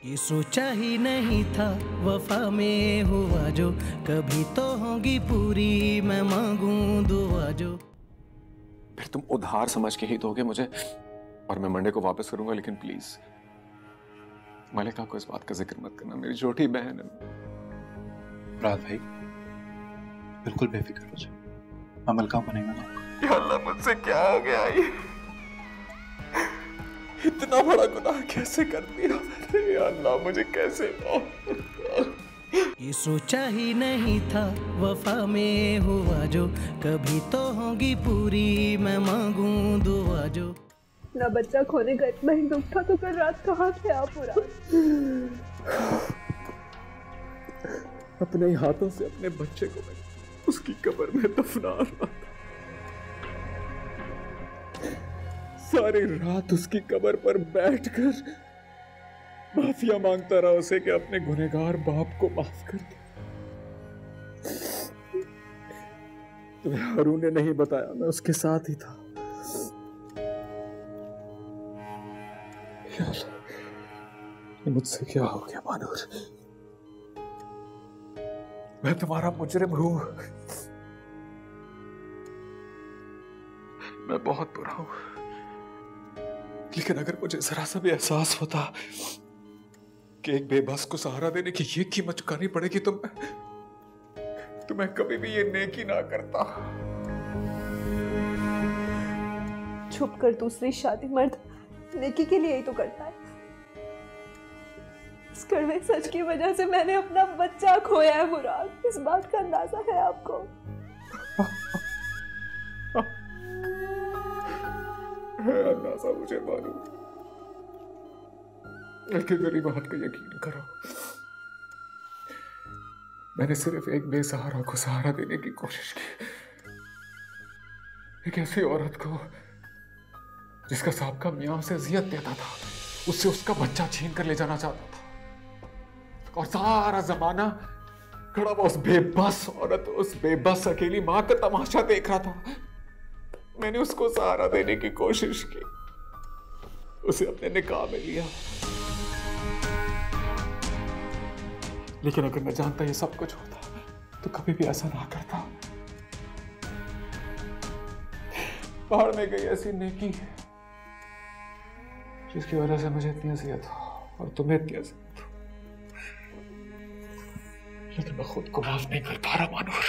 ये सोचा ही नहीं था वफा में हुआ जो, कभी तो होगी पूरी मैं मांगूं दुआ जो। फिर तुम उधार समझ के ही दोगे मुझे और मैं मंडे को वापस करूंगा, लेकिन प्लीज मलिका को इस बात का जिक्र मत करना, मेरी छोटी बहन है। राज भाई बिल्कुल बेफिक्र हो जाओ, मैं मलका को नहीं मनाऊंगा। या अल्लाह मुझसे क्या हो गया, ये इतना बड़ा गुनाह कैसे कर दिया मैंने? या अल्लाह मुझे कैसे ये सोचा ही नहीं था वफा में हुआ जो, कभी तो होगी पूरी मैं मांगूं दुआ जो। ना बच्चा खोने का इतना ही दुख था तो कल रात कहाँ थे आप पूरा? अपने हाथों से अपने बच्चे को मैं उसकी कब्र में दफना रहा था, सारी रात उसकी कब्र पर बैठकर माफिया मांगता रहा उसे कि अपने गुनहगार बाप को माफ कर दे। तुम्हें हारून ने नहीं बताया, मैं उसके साथ ही था। यार मुझसे क्या हो गया मानूर, मैं तुम्हारा मुजरिम हूं, मैं बहुत बुरा हूं, लेकिन अगर मुझे जरा सा भी एहसास होता कि एक बेबस को सहारा देने की ये कीमत चुकानी पड़ेगी तो मैं कभी भी ये नेकी ना करता। छुप कर दूसरी शादी मर्द नेकी के लिए ही तो करता है। इस कड़वे सच की वजह से मैंने अपना बच्चा खोया है मुराद, इस बात का अंदाजा है आपको? है अंदाजा मुझे मालूम, लेकिन मेरी बात का यकीन करो, मैंने सिर्फ एक बेसहारा को सहारा देने की कोशिश की, एक ऐसी औरत को जिसका साहब मियां उसे अजियत देता था, उससे उसका बच्चा छीन कर ले जाना चाहता था, और सारा जमाना खड़ा हुआ उस बेबस औरत, उस बेबस अकेली मां का तमाशा देख रहा था। मैंने उसको सहारा देने की कोशिश की, उसे अपने निकाह में लिया, लेकिन अगर मैं जानता ये सब कुछ होता तो कभी भी ऐसा ना करता। पहाड़ में गई ऐसी नेकी जिसकी वजह से मुझे इतनी अजियत हो और तुम्हें इतनी अजियत हो, लेकिन मैं खुद को माफ नहीं कर पा रहा मानूर,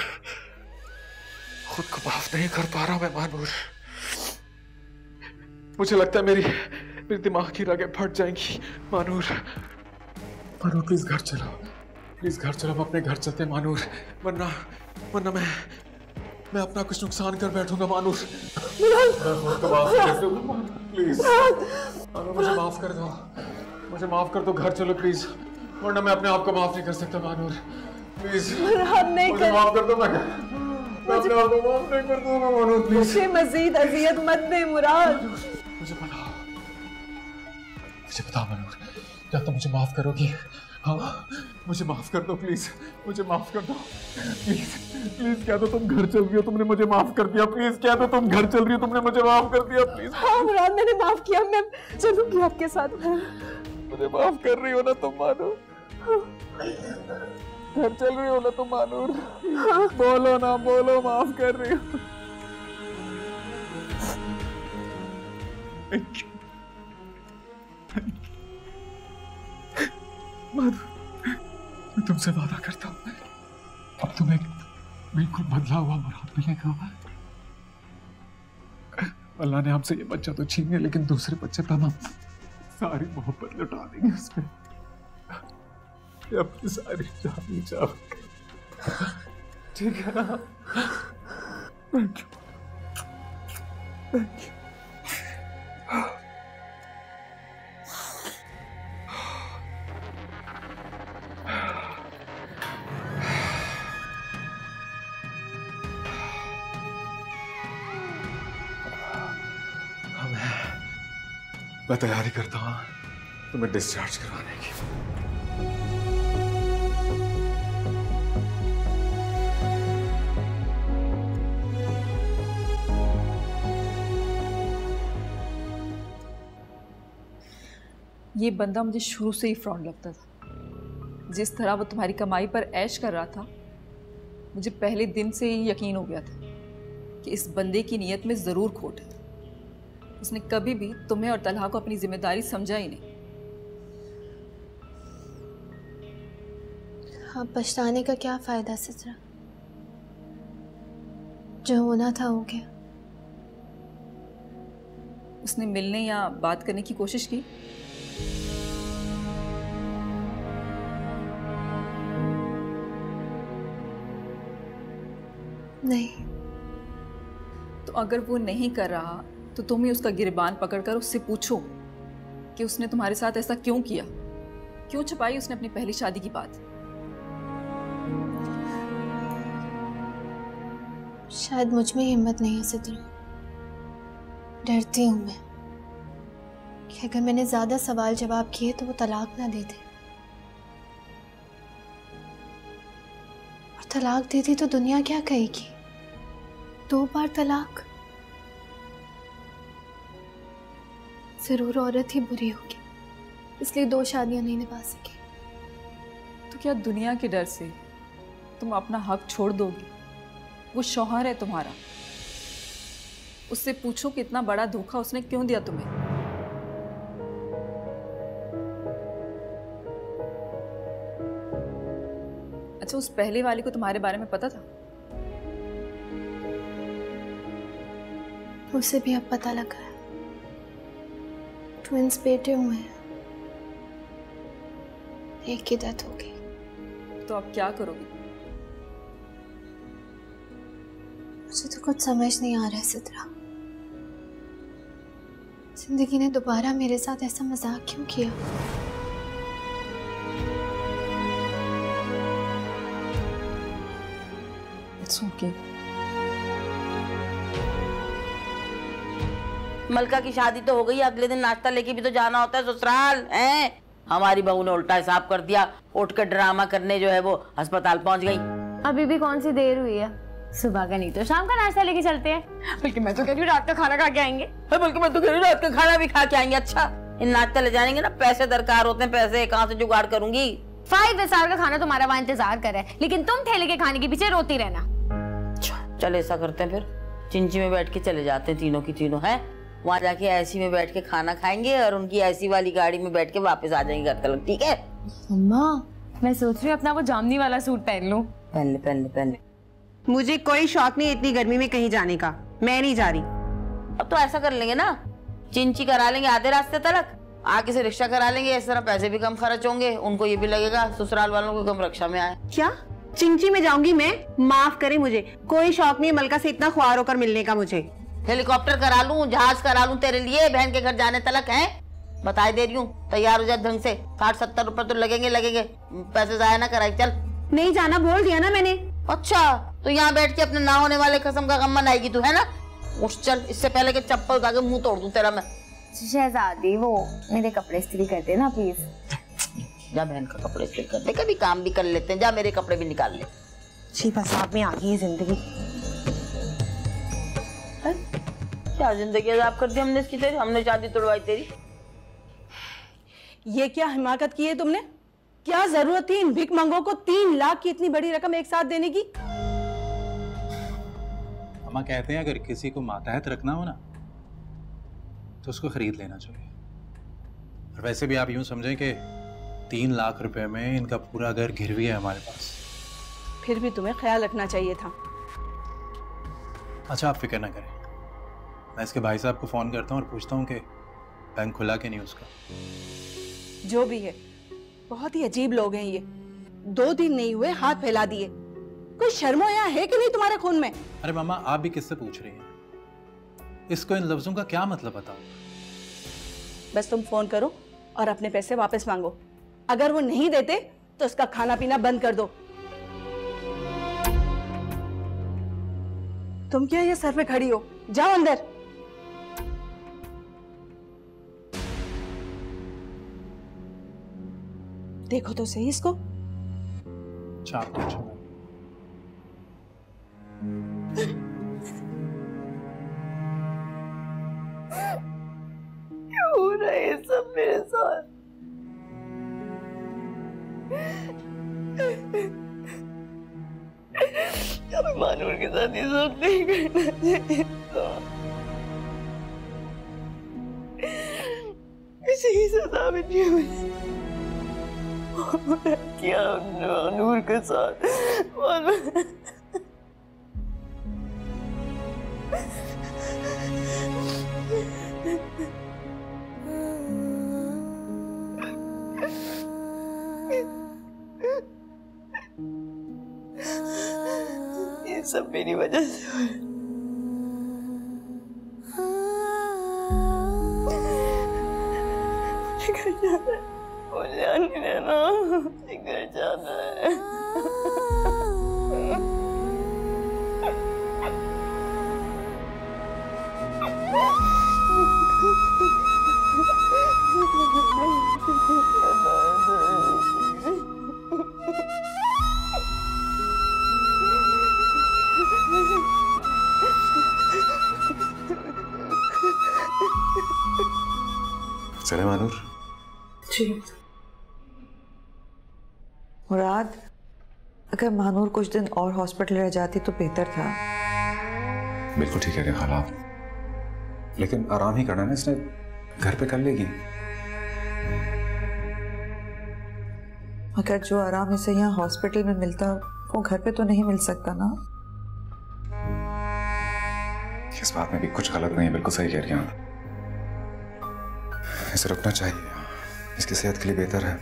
खुद को माफ नहीं कर पा रहा मैं मानूर। मुझे लगता है मेरी दिमाग की रगें फट जाएंगी मानूर। मानूर प्लीज घर चलो, प्लीज घर चलो, हम अपने घर चलते हैं मानूर, वरना मैं अपना कुछ नुकसान कर बैठूंगा मानूर। प्लीज मुझे माफ कर दो, मुझे माफ कर दो, घर चलो प्लीज, वरना मैं अपने आप को माफ नहीं कर सकता मानूर। प्लीज मुझे माफ कर दो, मैं अपने आप को माफ नहीं कर दूंगा मानूर, प्लीज। मुझे मजीद अजियत मत दे मुराद। मुझे बता मानूर, क्या तुम मुझे माफ करोगी? हाँ मुझे माफ कर दो प्लीज, मुझे माफ कर दो प्लीज, प्लीज कह दो तुम घर चल रही हो, तुमने मुझे माफ कर दिया, प्लीज कह दो तुम घर चल रही हो, तुमने मुझे माफ कर दिया प्लीज। हाँ मुराद मैंने माफ किया, मैं चलूंगी आपके साथ। मुझे माफ कर रही हो ना तुम मानूर? घर चल रही हो ना तुम मानूर? बोलो ना, बोलो माफ कर रही हो? मैं तुमसे वादा करता हूँ अब तुम्हें बिल्कुल बदला हुआ मुराद मिलेगा। अल्लाह ने हमसे ये बच्चा तो छीन लिया, लेकिन दूसरे बच्चे पर हम सारी मोहब्बत लुटा देंगे उसमें, अपनी सारी जान चाह, ठीक है ना? Thank you, thank you. मैं तैयारी करता हूँ तुम्हें डिस्चार्ज करवाने की। ये बंदा मुझे शुरू से ही फ्रॉड लगता था। जिस तरह वो तुम्हारी कमाई पर ऐश कर रहा था, मुझे पहले दिन से ही यकीन हो गया था कि इस बंदे की नीयत में ज़रूर खोट है। उसने कभी भी तुम्हें और तलहा को अपनी जिम्मेदारी समझा ही नहीं। अब पछताने का क्या फायदा सिद्रा? जो होना था हो गया। उसने मिलने या बात करने की कोशिश की? नहीं। तो अगर वो नहीं कर रहा तो तुम ही उसका गिरबान पकड़कर उससे पूछो कि उसने तुम्हारे साथ ऐसा क्यों किया, क्यों छुपाई उसने अपनी पहली शादी की बात। शायद मुझ में हिम्मत नहीं है सिद्रा। डरती हूं मैं कि अगर मैंने ज्यादा सवाल जवाब किए तो वो तलाक ना दे दे, और तलाक दे दी तो दुनिया क्या कहेगी? 2 बार तलाक। जरूर औरत ही बुरी होगी, इसलिए 2 शादियां नहीं निभा सकी। तो क्या दुनिया के डर से तुम अपना हक छोड़ दोगे? वो शौहर है तुम्हारा, उससे पूछो कि इतना बड़ा धोखा उसने क्यों दिया तुम्हें। अच्छा, उस पहले वाले को तुम्हारे बारे में पता था? उसे भी अब पता लगा है। ट्विंस बेटे हुए हैं, एक की डेथ हो गई। तो अब क्या करोगे? मुझे तो कुछ समझ नहीं आ रहा है सिद्रा। जिंदगी ने दोबारा मेरे साथ ऐसा मजाक क्यों किया? It's okay. मलका की शादी तो हो गई, अगले दिन नाश्ता लेके भी तो जाना होता है ससुराल हैं। हमारी बहू ने उल्टा हिसाब कर दिया, उठ कर ड्रामा करने जो है वो अस्पताल पहुंच गई। अभी भी कौन सी देर हुई है? सुबह का नहीं तो शाम का नाश्ता लेके चलते हैं। बल्कि मैं तो कह रही हूँ रात का खाना खा के आएंगे। बल्कि मैं तो कह रही हूँ रात का खाना भी खा के आएंगे। अच्छा, इन नाश्ता ले जाएंगे ना, पैसे दरकार होते हैं, पैसे कहाँ से जुगाड़ करूंगी? 5 स्टार का खाना तुम्हारा वहाँ इंतजार कर रहा है, लेकिन तुम ठेले के खाने के पीछे रोती रहना। चल ऐसा करते हैं, फिर चिंची में बैठ के चले जाते हैं तीनों की तीनों, है वहाँ जाके ऐसी में बैठ के खाना खाएंगे और उनकी ऐसी वाली गाड़ी में बैठ के वापस आ जाएंगे घर तक। ठीक है अम्मा, मैं सोच रही हूँ अपना वो जामनी वाला सूट पहन लूं। पहन ले पहन ले पहन ले। मुझे कोई शौक नहीं इतनी गर्मी में कहीं जाने का, मैं नहीं जा रही। अब तो ऐसा कर लेंगे ना, चिंची करा लेंगे आधे रास्ते तक, आगे से रिक्शा करा लेंगे, इस तरह पैसे भी कम खर्च होंगे, उनको ये भी लगेगा ससुराल वालों को कम रक्षा में आए। क्या चिंची में जाऊंगी मैं? माफ करे, मुझे कोई शौक नहीं मलका से इतना ख्वार होकर मिलने का। मुझे हेलीकॉप्टर करा लूं, जहाज करा लूं तेरे लिए, बहन के घर जाने तलक है। बता दे रही हूँ, तैयार हो जाए ढंग से। 60-70 रुपए तो लगेंगे, पैसे जाया ना कराई। चल नहीं जाना बोल दिया ना मैंने। अच्छा, तो यहाँ बैठ के अपने ना होने वाले कसम का गम मनाएगी तू, है ना? उठ चल, इससे पहले कि चप्पल उठा के मुंह तोड़ दूं तेरा मैं। शहजादी, वो मेरे कपड़े इस्त्री कर देना प्लीज। जा बहन का कपड़े इस्त्री कर दे, कभी काम भी कर लेते हैं। जा मेरे कपड़े भी निकाल ले। छी फसाद में आ गई है जिंदगी। क्या जिंदगी अजाब कर दी हमने इसकी तेरी? हमने शादी तोड़वाई तेरी। ये क्या हिमाकत की है तुमने? क्या जरूरत थी इन भिख मंगों को 3 लाख की इतनी बड़ी रकम एक साथ देने की? अम्मा कहते हैं अगर किसी को मातहत रखना हो ना तो उसको खरीद लेना चाहिए। और वैसे भी आप यूं समझें कि 3 लाख रुपए में इनका पूरा घर गिरवी है हमारे पास। फिर भी तुम्हें ख्याल रखना चाहिए था। अच्छा, आप फिक्र ना करें, मैं इसके भाई साहब को फोन करता हूँ और पूछता हूँ कि बैंक खुला कि नहीं उसका। जो भी है, बहुत ही अजीब लोग हैं ये। 2 दिन नहीं हुए हाथ फैला दिए। कोई शर्मो या है कि नहीं तुम्हारे खून में? अरे मामा, आप भी किससे पूछ रही हैं? इसको इन लफ्जों का क्या मतलब बताओ? बस तुम फोन करो और अपने पैसे वापस मांगो। अगर वो नहीं देते तो उसका खाना पीना बंद कर दो। तुम क्या ये सर पे खड़ी हो? जाओ अंदर। देखो तो सही इसको। चार पूछो। क्या हो रहा है सब मेरे साथ? हमें मानूर के साथ ये सब नहीं करना चाहिए था। इसी की सजा मिली हमें। क्या हमने मानूर के साथ ये सब मेरी वजह से हो रहा है। घर जाना है, मुझे नहीं रहना, मुझे घर जाना है। चले मानूर? जी मुराद, अगर मानूर कुछ दिन और हॉस्पिटल रह जाती तो बेहतर था। बिल्कुल ठीक है खाला, लेकिन आराम ही करना ना, इसने घर पे कर लेगी। अगर जो आराम इसे यहाँ हॉस्पिटल में मिलता वो घर पे तो नहीं मिल सकता ना। इस बात में भी कुछ गलत नहीं है, बिल्कुल सही कह रही हैं। इसे रुकना चाहिए, इसकी सेहत के लिए बेहतर है।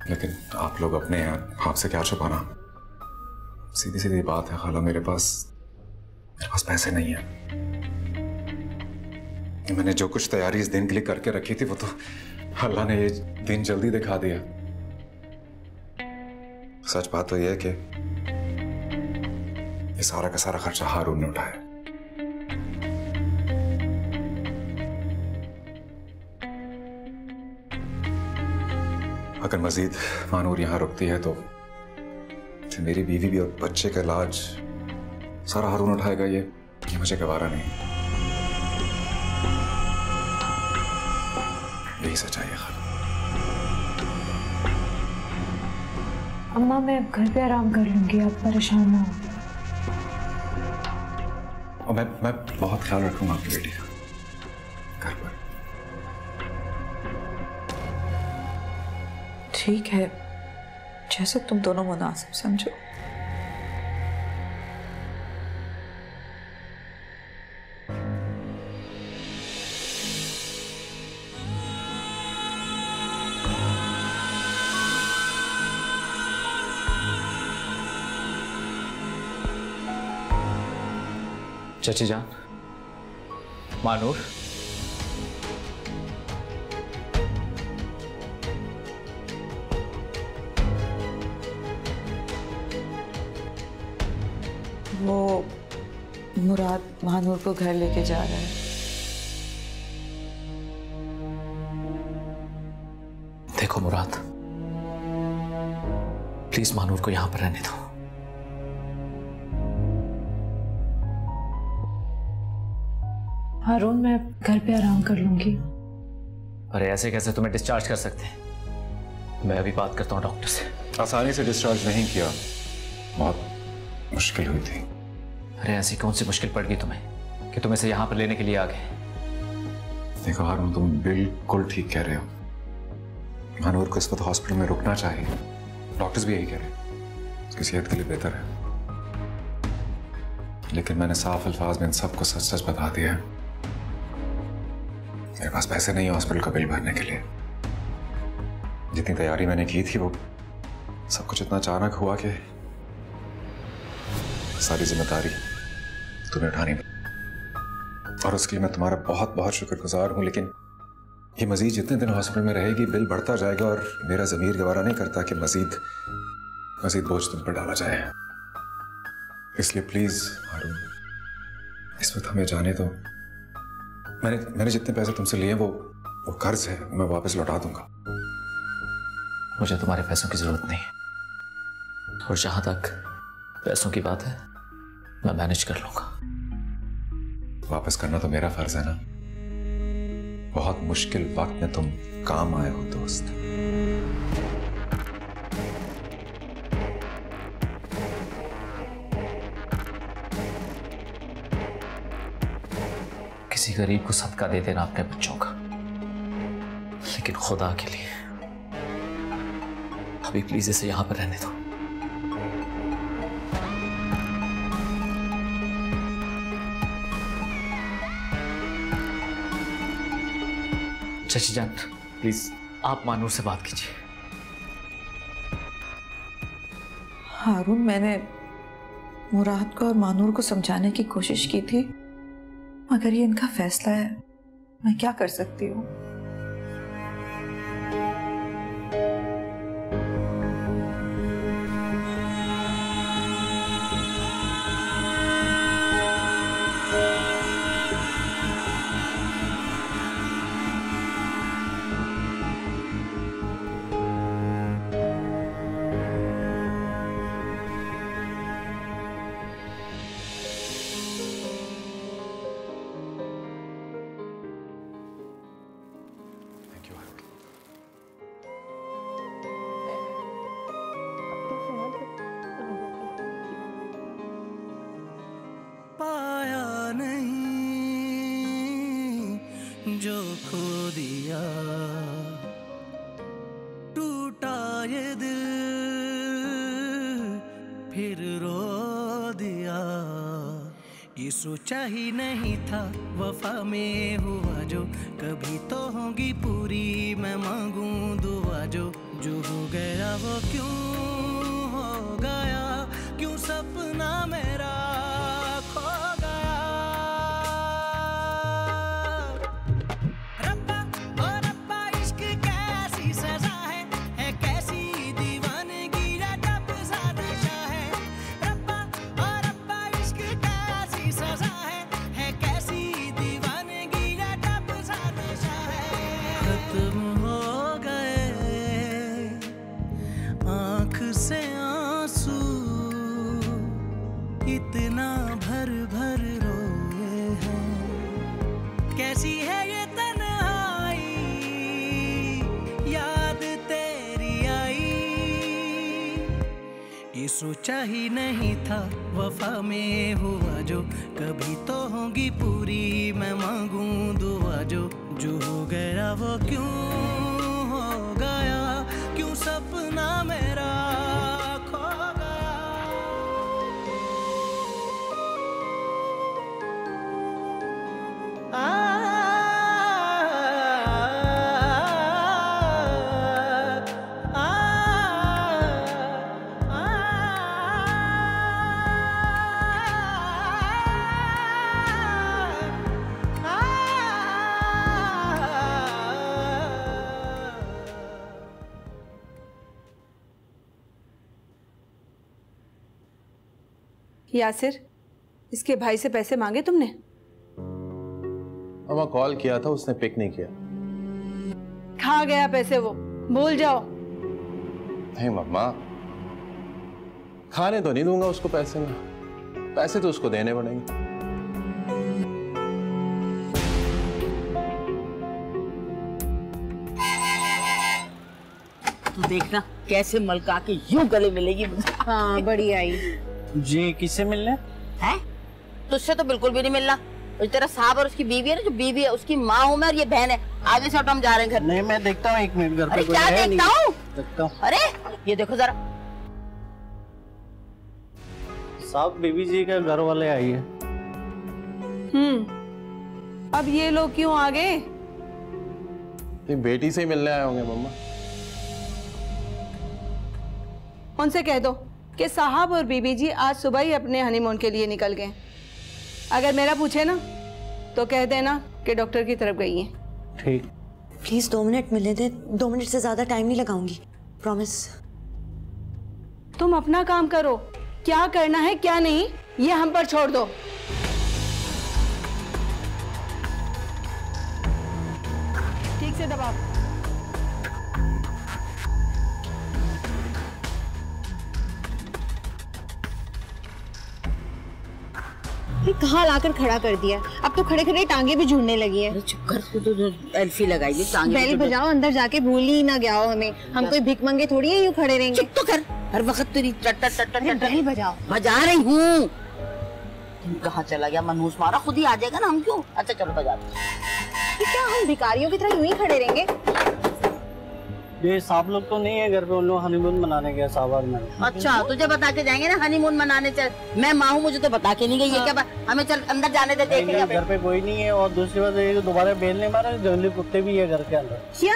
लेकिन आप लोग अपने हैं, आपसे क्या छुपाना। सीधी सीधी बात है खाला, मेरे पास पैसे नहीं है। मैंने जो कुछ तैयारी इस दिन के लिए करके रखी थी वो तो अल्लाह ने ये दिन जल्दी दिखा दिया। सच बात तो यह है कि ये सारा का सारा खर्चा हारून ने उठाया। अगर मजीद मानूर यहां रुकती है तो फिर मेरी बीवी भी और बच्चे का इलाज सारा हारून उठाएगा। ये मुझे गवारा नहीं। यही सच्चाई है खाला। अम्मा मैं घर पे आराम कर लूंगी, आप परेशान ना हो। और मैं बहुत ख्याल रखूंगा आपकी बेटी का घर पर। ठीक है, जैसे तुम दोनों मुनासिब समझो। चाची जान, मानूर, वो मुराद मानूर को घर लेके जा रहा है। देखो मुराद, प्लीज मानूर को यहां पर रहने दो। हारून मैं घर पे आराम कर लूंगी। अरे ऐसे कैसे तुम्हें डिस्चार्ज कर सकते हैं? मैं अभी बात करता हूँ डॉक्टर से। आसानी से डिस्चार्ज नहीं किया, बहुत मुश्किल हुई थी। अरे ऐसी कौन सी मुश्किल पड़ गई तुम्हें कि तुम इसे यहाँ पर लेने के लिए आ गए? देखो हारून, तुम बिल्कुल ठीक कह रहे हो। मानूर को इस वक्त हॉस्पिटल में रुकना चाहिए, डॉक्टर्स भी यही कह रहे हैं, उसकी सेहत के लिए बेहतर है। लेकिन मैंने साफ अल्फाज में इन सबको सच सच बता दिया है। मेरे पास पैसे नहीं है हॉस्पिटल का बिल भरने के लिए। जितनी तैयारी मैंने की थी वो सब कुछ इतना अचानक हुआ कि सारी जिम्मेदारी तुम्हें उठानी पड़ी। और उसके लिए मैं तुम्हारा बहुत बहुत शुक्रगुजार हूं। लेकिन ये मजीद जितने दिन हॉस्पिटल में रहेगी बिल बढ़ता जाएगा और मेरा ज़मीर गवारा नहीं करता कि मजीद बोझ तुम पर डाला जाए। इसलिए प्लीज हारून, इस वक्त हमें जाने दो। मैंने जितने पैसे तुमसे लिए वो कर्ज है, मैं वापस लौटा दूंगा। मुझे तुम्हारे पैसों की जरूरत नहीं, और जहां तक पैसों की बात है मैं मैनेज कर लूंगा। वापस करना तो मेरा फर्ज है ना। बहुत मुश्किल वक्त में तुम काम आए हो दोस्त। किसी गरीब को सदका दे देना अपने बच्चों का, लेकिन खुदा के लिए अभी प्लीज इसे यहां पर रहने दो। शशि जान प्लीज आप मानूर से बात कीजिए। हारून, मैंने मुराद को और मानूर को समझाने की कोशिश की थी, मगर ये इनका फैसला है, मैं क्या कर सकती हूँ। पाया नहीं जो खो दिया, टूटा ये दिल फिर रो दिया। ये सोचा ही नहीं था वफा में हुआ जो, कभी तो होगी पूरी मैं मांगूं दुआ जो हो गया वो क्यों हो गया, क्यों सपना मेरा खो गया। रब्बा ओ रब्बा इश्क कैसी सजा है कैसी दीवानगी रब ज़्यादा शाह है। रब्बा ओ रब्बा इश्क कैसी सजा है कैसी दीवानगी रब ज़्यादा शाह है। खत्म हो गए आँख से आंसू, इतना भर भर रोए हैं। कैसी है ये तन्हाई, याद तेरी आई। ये सोचा ही नहीं था वफा में हुआ जो, कभी तो होगी पूरी मैं मांगूं दुआ जो हो गया वो क्यों हो गया, क्यों सपना मेरा खो गया। यासिर, इसके भाई से पैसे मांगे तुमने? अम्मा कॉल किया था, उसने पिक नहीं किया। खा गया पैसे वो, भूल जाओ। नहीं मम्मा, खाने तो नहीं दूंगा उसको पैसे में, पैसे तो उसको देने पड़ेंगे। तू देखना कैसे मलका के यूं गले मिलेगी मुझे। हाँ बड़ी आई जी। किससे मिलना है? तुझसे तो बिल्कुल भी नहीं मिलना। और तेरा साहब और उसकी बीवी है ना, जो बीवी है उसकी माँ हूँ मैं और ये बहन है। आगे से हम जा रहे हैं घर। नहीं मैं देखता हूँ, एक मिनट घर पे क्या देखता हूँ? देखता हूँ। अरे ये देखो जरा, साहब बीबी जी का घर वाले आई है। अब ये लोग क्यों आ गए? बेटी से ही मिलने आए होंगे मम्मा। उनसे कह दो कि साहब और बीबी जी आज सुबह ही अपने हनीमून के लिए निकल गए। अगर मेरा पूछे ना तो कह देना कि डॉक्टर की तरफ गई हैं। ठीक। प्लीज 2 मिनट मिलने दे, 2 मिनट से ज्यादा टाइम नहीं लगाऊंगी, प्रॉमिस। तुम अपना काम करो, क्या करना है क्या नहीं ये हम पर छोड़ दो। ठीक से दबाओ। कहाँ लाकर खड़ा कर दिया, अब तो खड़े खड़े टांगे भी झूलने लगी है। चुप कर, तो एल्फी लगाई टांगे। बेल बजाओ, अंदर जाके भूल ही ना गया हो हमें। हम कोई भिख मंगे थोड़ी है यूं खड़े रहेंगे। चुप तो कर, हर वक्त तेरी टट टट टट बेल बजाओ। बजा रही हूँ। कहाँ चला गया मनहूस मारा, खुद ही आ जाएगा ना, हम क्यों। अच्छा चलो बजा दो। क्या हम भिखारियों की तरह यूं ही खड़े रहेंगे? ये साहब लोग तो नहीं है घर पे, उन लोग हनीमून मनाने गए साहब और मैं। अच्छा तुझे बता के जाएंगे ना हनीमून मनाने? चल मैं माँ हूँ, मुझे तो बता के नहीं गई है। क्या हमें चल अंदर जाने दे, देखेंगे। घर पे कोई नहीं है, और दूसरी बात ये दोबारा बेल नहीं मारा, जंगली कुत्ते भी है घर के अंदर। क्या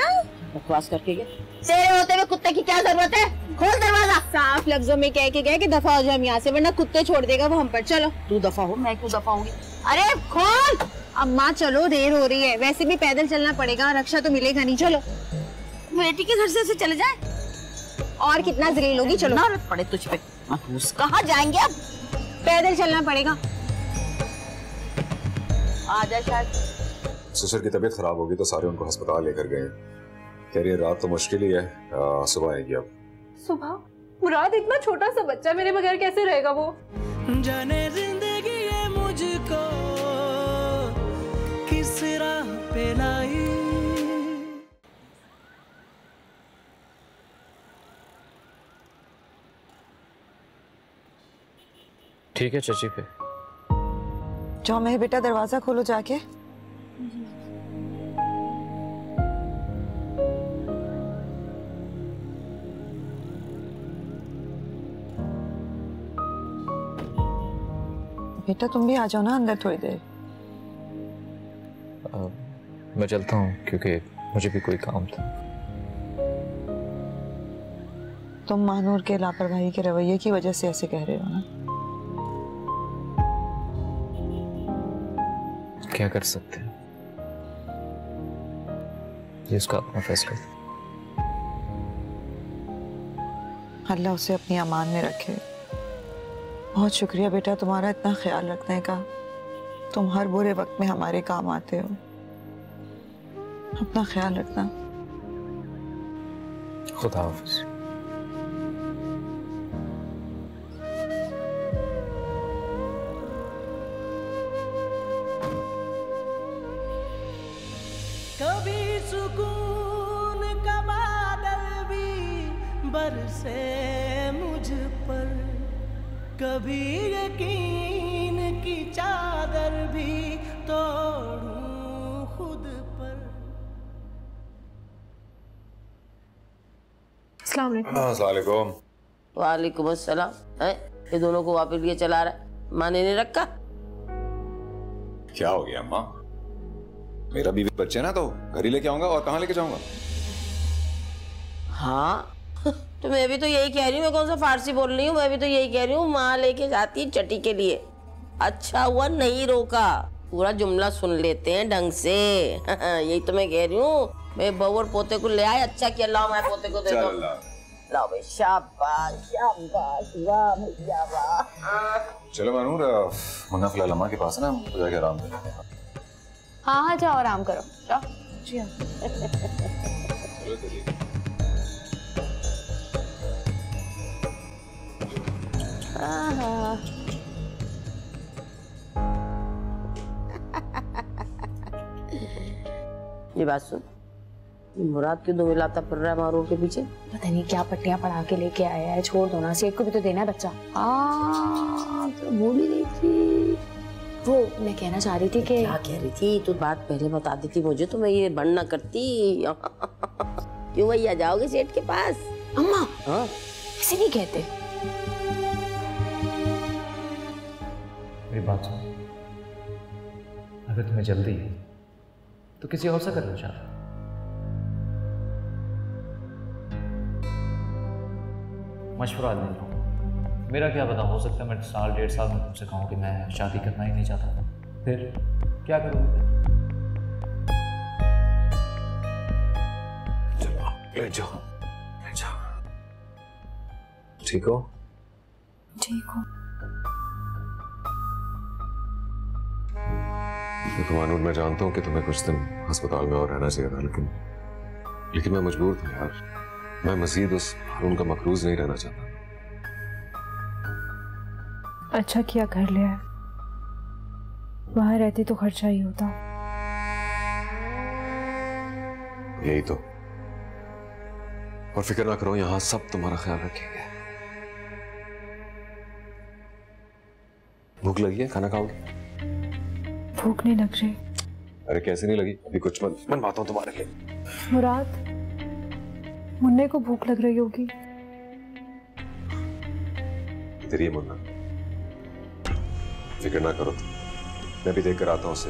बकवास करके गए? तेरे होते हुए कुत्ते की क्या जरूरत है? खोल दरवाजा। साफ लफ्जों में कह के गए कि दफा हो जाए हम यहाँ से, वरना कुत्ते छोड़ देगा वो हम पर। चलो तू दफा हो, मैं क्यों दफा होंगी? अरे खोल। अम्मा चलो, देर हो रही है, वैसे भी पैदल चलना पड़ेगा, रक्षा तो मिलेगा नहीं। चलो बेटी के घर से ऐसे चले जाए, और कितना जलील होगी। चलो जरूरत पड़े तुझ पे। कहाँ जाएंगे अब? पैदल चलना पड़ेगा। आ जा। शायद ससुर की तबीयत खराब होगी तो सारे उनको अस्पताल लेकर गए। कह रही है रात तो मुश्किल ही है, सुबह आएगी। अब सुबह? मुराद इतना छोटा सा बच्चा मेरे बगैर कैसे रहेगा वो? जाने जिंदगी ये मुझको किस राह पे लाई। ठीक है चाची पे जाओ मेरे बेटा, दरवाजा खोलो जाके। बेटा तुम भी आ जाओ ना अंदर थोड़ी देर। मैं चलता हूँ क्योंकि मुझे भी कोई काम था। तुम मानूर के लापरवाही के रवैये की वजह से ऐसे कह रहे हो ना? क्या कर सकते हैं, ये उसका अपना फैसला। अल्लाह उसे अपनी अमान में रखे। बहुत शुक्रिया बेटा तुम्हारा इतना ख्याल रखने का। तुम हर बुरे वक्त में हमारे काम आते हो। अपना ख्याल रखना। खुदा हाफिज। कभी सुकून का बादल भी बरसे मुझ पर, कभी यकीन की चादर भी तोड़ूं खुद पर। अस्सलाम वालेकुम। वालेकुम अस्सलाम। है ये दोनों को वापस लिए चला रहा है, माँ ने नहीं रखा। क्या हो गया अम्मा? मेरा बीवी बच्चे ना, तो घर ही लेके आऊंगा, और कहाँ लेके जाऊंगा? हाँ तो मैं भी तो यही कह रही हूँ, मैं कौन सा फारसी बोल रही हूँ, मैं भी तो यही कह रही हूँ, माँ लेके जाती है चटी के लिए। अच्छा हुआ नहीं रोका, पूरा जुमला सुन लेते हैं ढंग से। यही तो मैं कह रही हूँ, मैं बहू और पोते को ले आए, अच्छा किया। लाओ मैं पोते को दे दो। लाओ भाई, शाबाश शाबाश, वाह भैया वाह। चलो मानूर, मुन्ना फिलहाल अम्मा के पास है ना, तो जाके आराम करते हैं। हाँ हाँ जाओ आराम करो, जाओ। जी हाँ। ये बात सुन, मुराद क्यों दुमिलाता फिर रहा है मारूर के पीछे? पता नहीं क्या पट्टियां पढ़ा के लेके आया है। छोड़ दो ना, सेठ को भी तो देना है बच्चा। तो भूल ही गई थी। वो मैं कहना चाह रही थी कि क्या कह रही थी? तू बात पहले बता देती मुझे तो मैं ये बंद ना करती। क्यों भैया जाओगे सेठ के पास? अम्मा हाँ ऐसे नहीं कहते। मेरी बात सुन, अगर तुम्हें जल्दी है तो किसी और से कर लो शादी। मशवरा ले लो, मेरा क्या पता, हो सकता है मैं साल 1.5 साल में तुमसे कहूँ कि मैं शादी करना ही नहीं चाहता, फिर क्या करोगे? चलो बैठ जाओ, बैठ जाओ। ठीक हो? ठीक हो। देखो मानूर, मैं जानता हूँ कि तुम्हें कुछ दिन अस्पताल में और रहना चाहिए था, लेकिन मैं मजबूर था यार। मैं मजीद उस हारून का मकरूज नहीं रहना चाहता। अच्छा किया कर लिया, वहां रहती तो खर्चा ही होता। यही तो, और फिक्र ना करो, यहाँ सब तुम्हारा ख्याल रखेंगे। भूख लगी है, खाना खाओगे? भूख नहीं लग रही। अरे कैसे नहीं लगी? अभी कुछ बनवाता हूँ तुम्हारे लिए। मुराद, मुन्ने को भूख लग रही होगी। इधर ही मुन्ना, फिक्र ना करो, मैं भी देख कर आता हूँ उससे।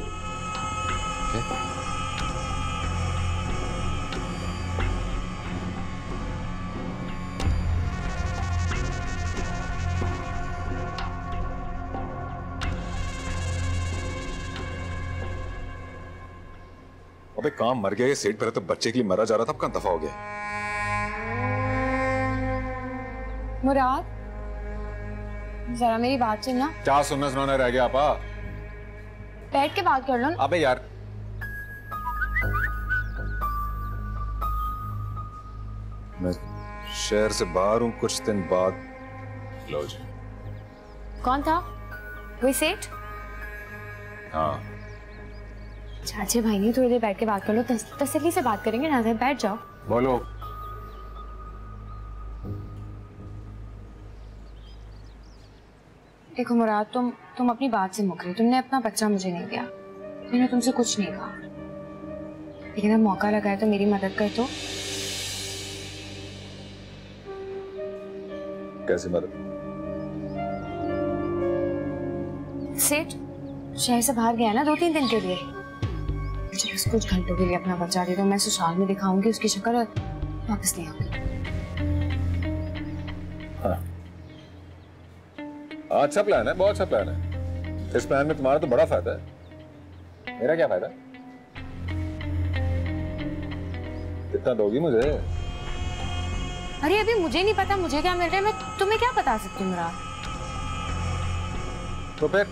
अबे काम मर गया ये सेठ, पहले तो बच्चे के लिए मरा जा रहा था, अब कहां दफा हो गया? मुराद, जरा मेरी बात सुनना। क्या सुनना सुनाना रह गया आपा? बैठ के बात कर लो। अबे यार, मैं शहर से बाहर हूं, कुछ दिन बाद। लो जी। कौन था? वही सेठ? हाँ। चाचे भाई नहीं, थोड़ी देर बैठ के बात कर लो, तसल्ली से बात करेंगे ना। बैठ जाओ। बोलो। देखो मुराद, तुम अपनी बात से मुकरे। तुमने अपना बच्चा मुझे नहीं दिया, मैंने तुमसे कुछ नहीं कहा, लेकिन अब मौका लगा है तो मेरी मदद कर दो। कैसे मदद? सेठ शहर से बाहर गया ना 2-3 दिन के लिए, मुझे कुछ घंटों के लिए अपना बच्चा दे दो। मैं ससुराल में दिखाऊंगी उसकी शक्ल और वापस ले आऊंगी। हाँ। अच्छा प्लान है, बहुत अच्छा प्लान है। इस प्लान में तुम्हारा तो बड़ा फायदा है, मेरा क्या फायदा? कितना दोगी मुझे? अरे अभी मुझे नहीं पता मुझे क्या मिल रहा है, मैं तुम्हें क्या बता सकती हूँ मुराद? तो फिर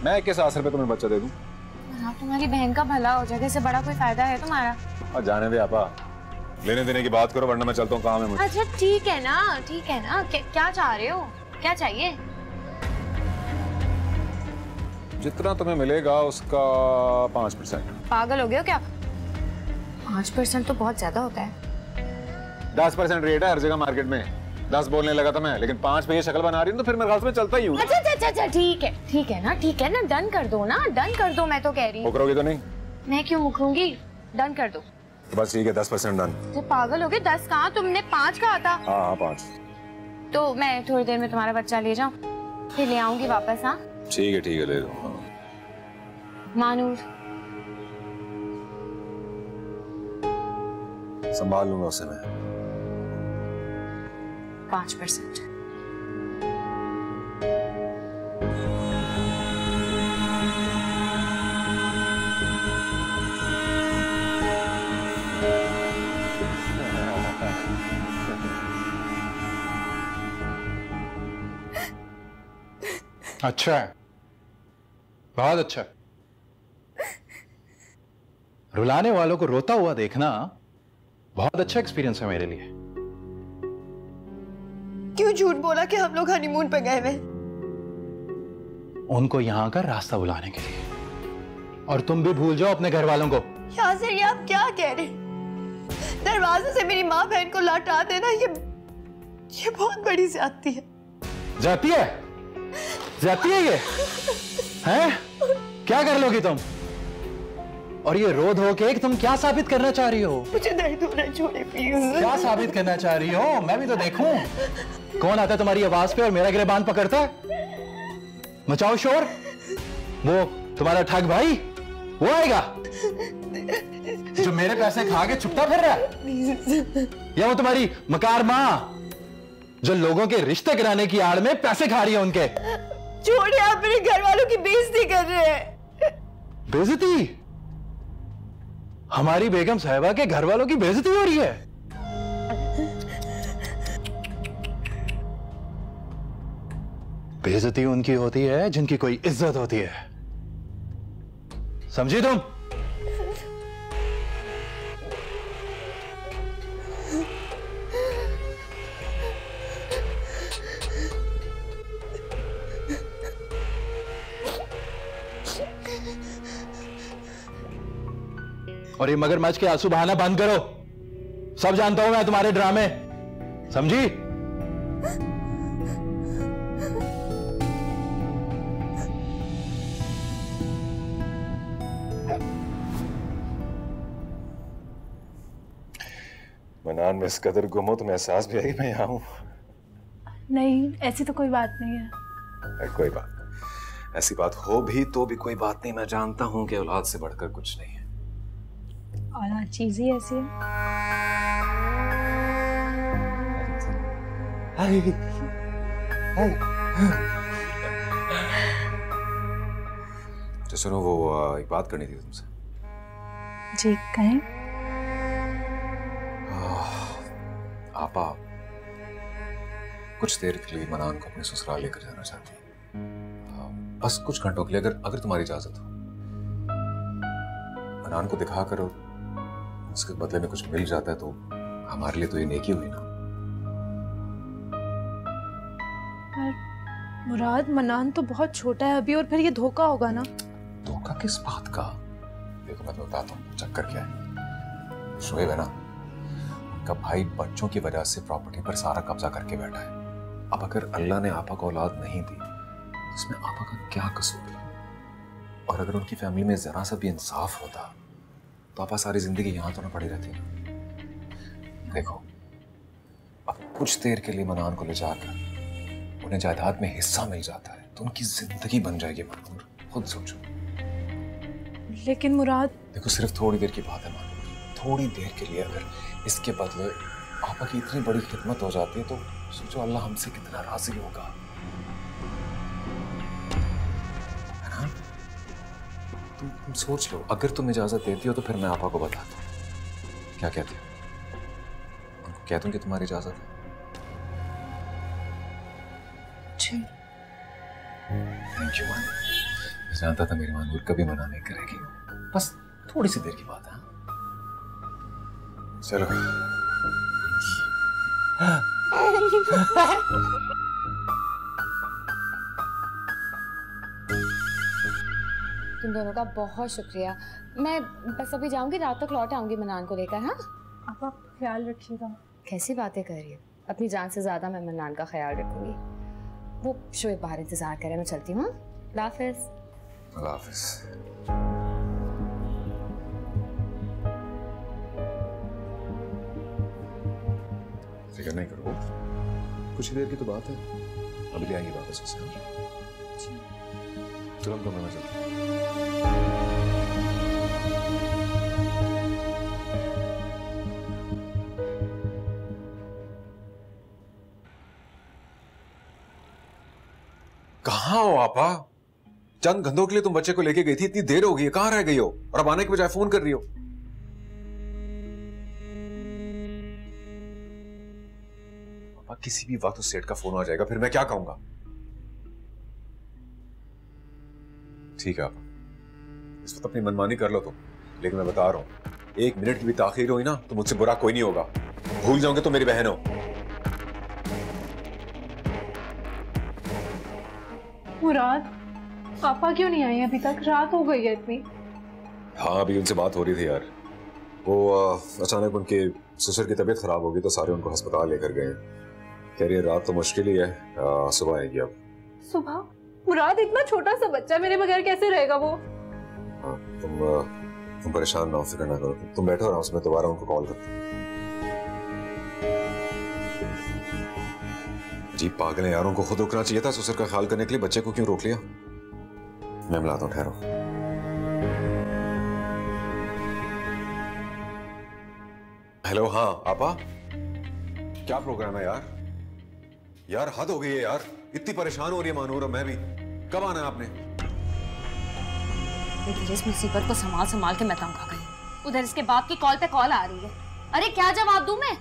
मैं 21 रुपए तुम्हें बच्चा दे दूं? मुराद, तुम्हारी बहन का भला हो जाएगा, इससे बड़ा कोई फायदा है तुम्हारा? और जाने दे आपा, लेने देने की बात करो वरना मैं चलता हूँ, काम है मुझे। अच्छा ठीक है ना, ठीक है ना। क्या चाह रहे हो, क्या चाहिए? जितना तुम्हें मिलेगा उसका 5%। पागल हो गए हो क्या? 5% तो बहुत ज्यादा होता है। 10% रेट है हर जगह मार्केट में। 10 बोलने लगा था मैं, लेकिन 5 पे ये शक्ल बना रही हूँ तो फिर मेरे ख्याल से मैं चलता ही हूँ। अच्छा ठीक है ना, ठीक है ना, डन कर दो ना, डन कर दो। मैं तो कह रही हूँ। मुकरोगी तो नहीं? मैं क्यों मुकरूंगी, डन कर दो। तो बस ठीक है, 10% डन। तो पागल हो गए, 10 कहाँ, तुमने 5 कहा था। हाँ 5। तो मैं थोड़ी देर में तुम्हारा बच्चा ले जाऊँ, फिर ले आऊंगी वापस। हाँ ठीक है ले लो। मानूर, संभाल लूंगा उसे मैं। 5%। अच्छा है, बहुत अच्छा। रुलाने वालों को रोता हुआ देखना बहुत अच्छा एक्सपीरियंस है मेरे लिए। क्यों झूठ बोला कि हम लोग हनीमून पे गए हुए? उनको यहां का रास्ता बुलाने के लिए, और तुम भी भूल जाओ अपने घर वालों को। यासिर, ये आप क्या कह रहे? दरवाजे से मेरी माँ बहन को लौटा देना, ये बहुत बड़ी ज्यादती है। जाती है ये हैं? क्या कर लोगी तुम? और ये रो धो के तुम क्या साबित करना चाह रही हो? मुझे दर्द हो रहा है, छोड़े प्लीज। क्या साबित करना चाह रही हो? मैं भी तो देखूं। कौन आता है तुम्हारी आवाज पे और मेरा गिरबान पकड़ता है? मचाओ शोर। वो तुम्हारा ठग भाई, वो आएगा जो मेरे पैसे खा के छुपता फिर रहा है, या वो तुम्हारी मकार माँ जो लोगों के रिश्ते कराने की आड़ में पैसे खा रही है उनके? छोड़िए, आप मेरे घर वालों की बेइज्जती कर रहे हैं। बेइज्जती? हमारी बेगम साहिबा के घर वालों की बेइज्जती हो रही है? बेइज्जती उनकी होती है जिनकी कोई इज्जत होती है, समझी तुम? और ये मगरमच्छ के आंसू बहाना बंद करो। सब जानता हूं मैं तुम्हारे ड्रामे, समझी? मनान में इस कदर गुम हो तो मैं एहसास भी है कि मैं यहाँ हूँ। नहीं, ऐसी तो कोई बात नहीं है। कोई बात, ऐसी बात हो भी तो भी कोई बात नहीं। मैं जानता हूँ कि औलाद से बढ़कर कुछ नहीं है। औलाद चीज ही ऐसी है। तो सुनो, वो एक बात करनी थी तुमसे। जी कहें। आपा कुछ देर के लिए मनान को अपने ससुराल लेकर जाना चाहती है, बस कुछ घंटों के लिए, अगर तुम्हारी इजाजत हो। मनान को दिखा कर उसके बदले में कुछ मिल जाता है तो हमारे लिए तो ये नेकी हुई ना। पर मुराद, मनान तो बहुत छोटा है अभी, और फिर ये धोखा होगा ना। धोखा किस बात का? देखो मैं तो बताता हूँ चक्कर क्या है। शोएब है ना, उनका भाई बच्चों की वजह से प्रॉपर्टी पर सारा कब्जा करके बैठा है। अब अगर अल्लाह ने आपा को औलाद नहीं दी तो इसमें आपा का क्या कसूर है? और अगर उनकी फैमिली में जरा सा भी इंसाफ होता तो आपा सारी जिंदगी यहां तो ना पड़ी रहती ना। देखो, अब कुछ देर के लिए मनान को ले जाकर उन्हें जायदाद में हिस्सा मिल जाता है तो उनकी जिंदगी बन जाएगी। मानूर, खुद सोचो। लेकिन मुराद, देखो सिर्फ थोड़ी देर की बात है मानूर, थोड़ी देर के लिए अगर इसके बदले आपा की इतनी बड़ी खिदमत हो जाती है तो सोचो अल्लाह हमसे कितना राजी होगा, है ना? तुम सोच लो, अगर तुम इजाजत देती हो तो फिर मैं आपा को बताता हूँ। क्या कहती हो? उनको कह दूं कि तुम्हारी इजाजत है? जी। थैंक यू मान। मैं जानता था मेरी मानूर कभी मना नहीं करेगी, बस थोड़ी सी देर की बात है। चलो तुम दोनों का बहुत शुक्रिया। मैं बस अभी जाऊंगी, रात तक लौट आऊंगी मनान को लेकर। हाँ, आप ख्याल रखिएगा। कैसी बातें कर रही हो? अपनी जान से ज्यादा मैं मनान का ख्याल रखूंगी। वो शोएब बाहर इंतजार करे, मैं चलती हूँ। अल्लाह हाफिज़। अल्लाह हाफिज़। फिक्र नहीं करो, कुछ ही देर की तो बात है, अभी ले आएंगे वापस उसे। चलो हम कमरे में चलते हैं। कहाँ हो आपा? चंद घंटों के लिए तुम बच्चे को लेके गई थी, इतनी देर हो गई है, कहाँ रह गई हो? और अब आने के बजाय फोन कर रही हो। पापा किसी भी वक्त उस सेठ का फोन आ जाएगा, फिर मैं क्या कहूंगा? ठीक है आपा, इस वक्त अपनी मनमानी कर लो तुम, लेकिन मैं बता रहा हूं, 1 मिनट की भी ताखीर हुई ना तो मुझसे बुरा कोई नहीं होगा। भूल जाओगे तो मेरी बहन हो। मुराद, पापा क्यों नहीं आए अभी तक? रात हो गई है इतनी। हाँ, अभी उनसे बात हो रही थी यार। वो अचानक उनके ससुर की तबीयत खराब होगी तो सारे उनको अस्पताल लेकर गए। कह रही है रात तो मुश्किल ही है, सुबह आएगी। अब सुबह? मुराद, इतना छोटा सा बच्चा मेरे बगैर कैसे रहेगा वो? हाँ, तुम परेशान ना हो, फिक्र ना करो। तुम बैठो आराम से, मैं दोबारा उनको कॉल करता हूँ। जी पागल है यार, उनको खुद रुकना चाहिए था ससुर का ख्याल करने के लिए, बच्चे को क्यों रोक लिया? मैं मिलाता हूँ, ठहरो। हेलो, हाँ आपा, क्या प्रोग्राम है यार? यार हद हो गई है यार, इतनी परेशान हो रही है मानूर और मैं भी। कब आना है आपने? इस मुसीबत को संभाल संभाल के मैं तंग आ गई। उधर इसके बाप की कॉल पे कॉल आ रही है। अरे क्या जवाब दूं मैं?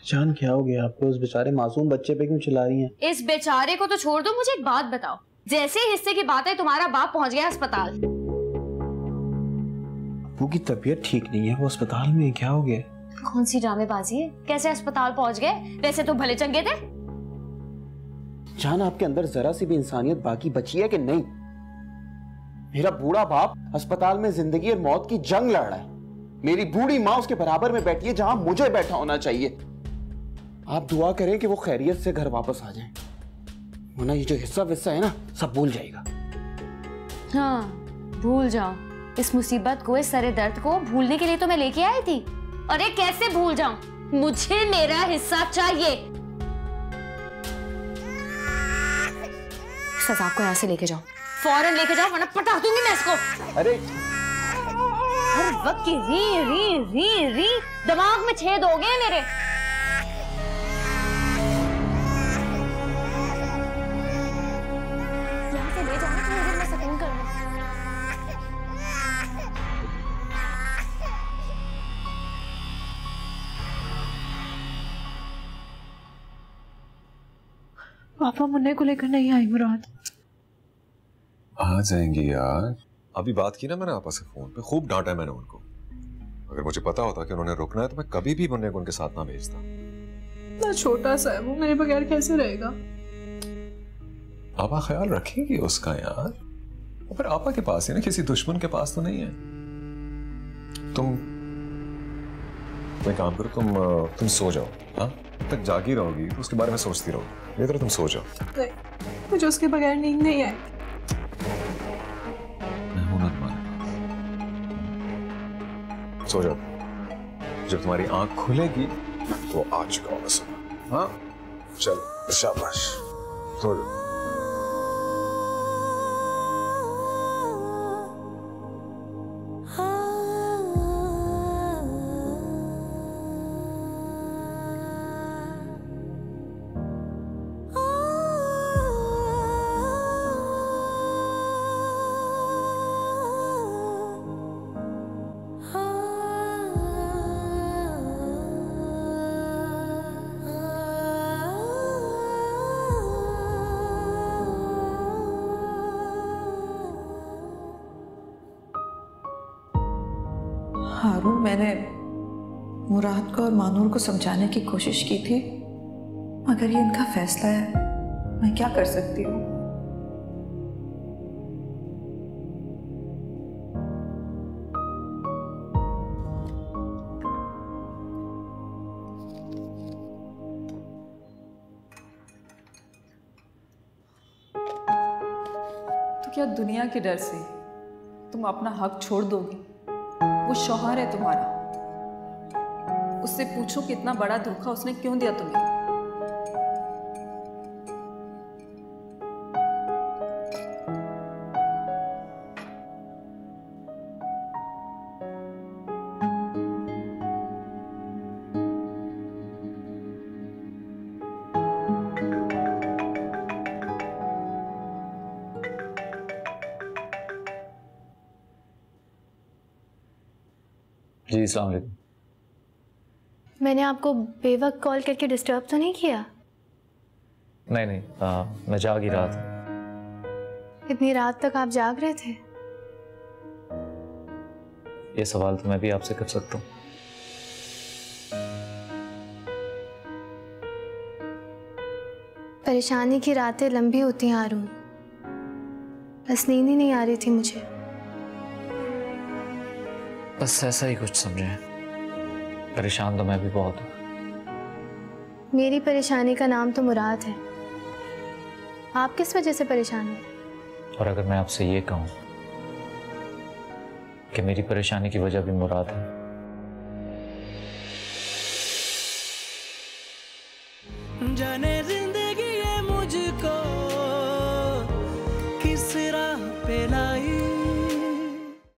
जान क्या हो गया आपको? उस बेचारे मासूम बच्चे पे क्यों चिल्ला रही हैं? इस बेचारे को तो छोड़ दो, मुझे एक बात बताओ। जैसे हिस्से की बात है, तुम्हारा बाप पहुंच गया अस्पताल। अब्बू की तबीयत ठीक नहीं है, वो अस्पताल में। क्या हो गया? कौन सी ड्रामेबाजी है? कैसे अस्पताल पहुंच गए? वैसे तो भले चंगे थे। जान, आपके अंदर जरा सी भी इंसानियत बाकी बची है कि नहीं? मेरा बूढ़ा बाप अस्पताल में जिंदगी और मौत की जंग लड़ रहा है। मेरी बूढ़ी माँ उसके बराबर में बैठी है जहां मुझे बैठा होना चाहिए। आप दुआ करें कि वो खैरियत से घर वापस आ जाएं, वरना ये जो हिस्सा विस्सा है ना, सब भूल जाएगा। हाँ, भूल जाओ। इस मुसीबत को, इस सारे दर्द को भूलने के लिए तो मैं लेके आई थी। अरे कैसे भूल जाऊं, मुझे मेरा हिस्सा चाहिए। सजाब को यहाँ से लेके जाओ, फौरन लेके जाओ वरना पटा दूंगी मैं इसको। अरे हर वक्त की री री री री, दिमाग में छेद हो गए मेरे। यहाँ से ले जाओ ना, थोड़ी देर में सकून कर लूं। पापा मुन्ने को लेकर नहीं आई मुराद। आ जाएंगी यार, अभी बात की ना मैंने आपस से फोन पे, खूब डांटा मैंने उनको। अगर मुझे पता होता कि उन्होंने रुकना है तो मैं कभी भी मुन्ने को उनके साथ ना भेजता। इतना छोटा सा है वो, मेरे बगैर कैसे रहेगा? आपा ख्याल रखेंगी उसका यार, और फिर आपा के पास है ना, किसी दुश्मन के पास तो नहीं है। तुम काम करो, तुम सो जाओ। हाँ, जब तक जागी रहोगी तो उसके बारे में सोचती रहोगी। ये तरह तुम सो जाओ। नहीं, मुझे उसके बगैर नींद नहीं आई। मैं हूं ना तुम्हारे पास, सो जाओ। जब तुम्हारी आंख खुलेगी तो आ चुका होगा सुबह। हाँ चलो, शाबाश, सो जाओ। हारून, मैंने मुराद को और मानूर को समझाने की कोशिश की थी, मगर ये इनका फैसला है, मैं क्या कर सकती हूँ? तो क्या दुनिया के डर से तुम अपना हक छोड़ दोगी? वो शौहर है तुम्हारा, उससे पूछो कि इतना बड़ा धोखा उसने क्यों दिया तुम्हें। जी अस्सलाम वालेकुम। मैंने आपको बेवक्त कॉल करके डिस्टर्ब तो नहीं किया? नहीं नहीं, मैं जाग ही रहा था। इतनी रात तक आप जाग रहे थे? ये सवाल तो मैं भी आपसे कर सकता हूँ। परेशानी की रातें लंबी होती हैं हारून, बस नींद ही नहीं आ रही थी मुझे। बस ऐसा ही कुछ समझे, परेशान तो मैं भी बहुत हूँ। मेरी परेशानी का नाम तो मुराद है। आप किस वजह से परेशान हैं? और अगर मैं आपसे ये कहूँ कि मेरी परेशानी की वजह भी मुराद है, जाने जिंदगी ये मुझको किस राह पे लाई।